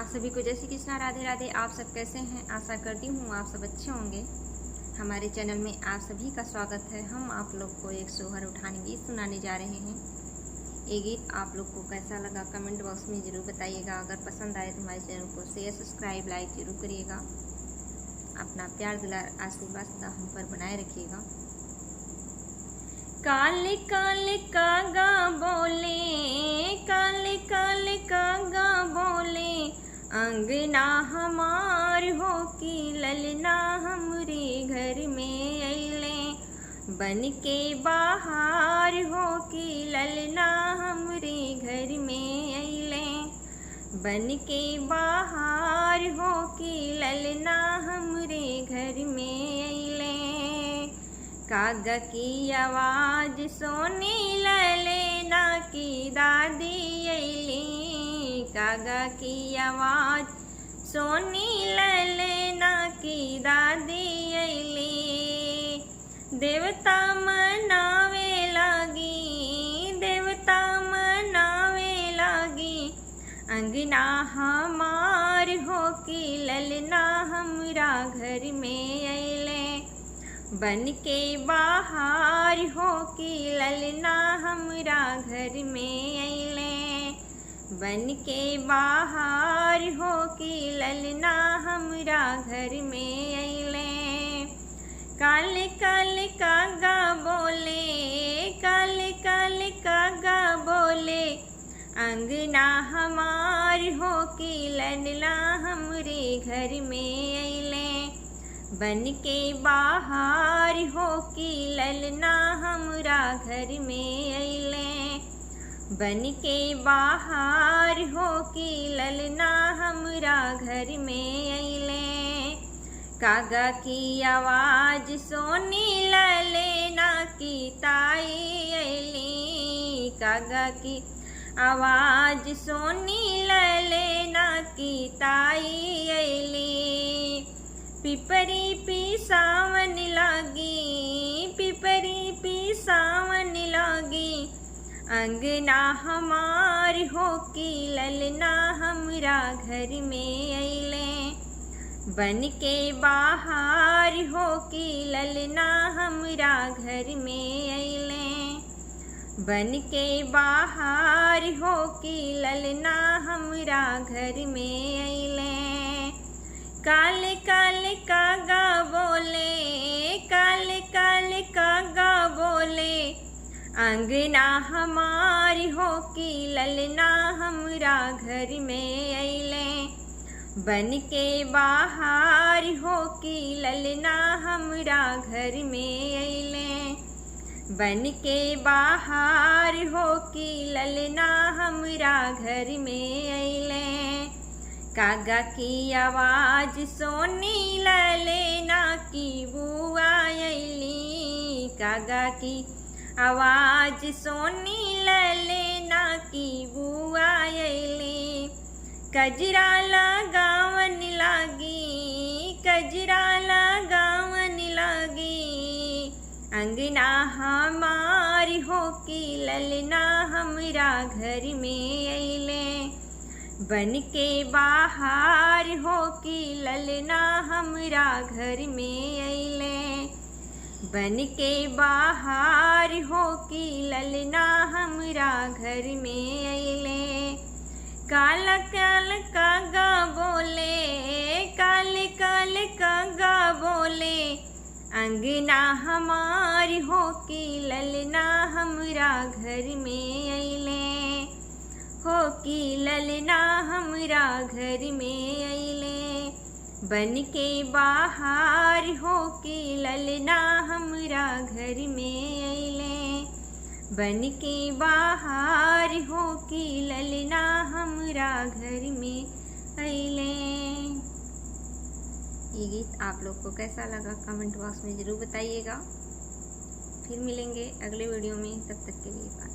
आप सभी को जय श्री कृष्णा, राधे राधे। आप सब कैसे हैं? आशा करती हूँ आप सब अच्छे होंगे। हमारे चैनल में आप सभी का स्वागत है। हम आप लोग को एक सोहर उठाने गीत सुनाने जा रहे हैं। ये गीत आप लोग को कैसा लगा कमेंट बॉक्स में ज़रूर बताइएगा। अगर पसंद आए तो हमारे चैनल को शेयर सब्सक्राइब लाइक ज़रूर करिएगा। अपना प्यार दुलार आशीर्वाद का हम पर बनाए रखिएगा। काले काले कागा बोले, काले काले कागा बोले, अंगना हमार हो कि ललना हमरे घर में अइले। बन के बाहर हो कि ललना हमरे घर में अइले। बन के बाहर हो कि ललना हमरे घर में अइले। कागा की आवाज सोनी ललना की दादी अइली। कागा की आवाज सोनी ललना की दादी अइली। देवता मनावे लागी, देवता मनावे लागी, अंगना हमार हो कि ललना हमरा घर में अइले। बन के बाहर हो कि ललना हमरा घर में अइले। बन के बाहर हो कि ललना हमरा घर में अइले। काले काले कागा बोले, काले काले कागा बोले, अंगना हमार हो कि ललना हमरे घर में अइले। बन के बाहर हो कि ललना हमरा घर में अइले। बन के बाहर हो कि ललना हमरा घर में अइले। कागा की आवाज सोनी ललना की ताई अइली। कागा की आवाज सोनी ललना की ताई अइली। पिपरी पिसावन लागी, पिपरी पिसावन लागी, अंगना हमार हो कि ललना हमरा घर में अइले। बन के बाहर हो कि ललना हमरा घर में अइले। बन के बाहर हो कि ललना हमरा घर में अइले। काले काले कागा बोले, काले काले कागा बोले, अंगना हमार हो कि ललना हमरा घर में अइले। बन के बाहर हो कि ललना हमरा घर में अइले। बन के बाहर हो कि ललना हमरा घर में अइले। कागा की आवाज सोनी ललना की बुआ अइली। कागा की आवाज सोनी ललना की बुआ अइली। कजरा लगावन लागी, कजरा लगावन लागी, अंगना हमार हो कि ललना हमरा घर में अइले। बन के बाहर हो कि ललना हमरा घर में अइले। बन के बाहर हो कि ललना हमरा घर में अइले। काला काला कागा बोले, काले काले कागा बोले, अंगना हमार हो कि ललना हमरा घर में अइले। हो कि ललना हमरा घर में अइले। बन के बाहर हो कि ललना हमरा घर में अइले। बन के बाहर हो कि ललना हमरा घर में अइले। ये गीत आप लोग को कैसा लगा कमेंट बॉक्स में ज़रूर बताइएगा। फिर मिलेंगे अगले वीडियो में, तब तक के लिए बाय।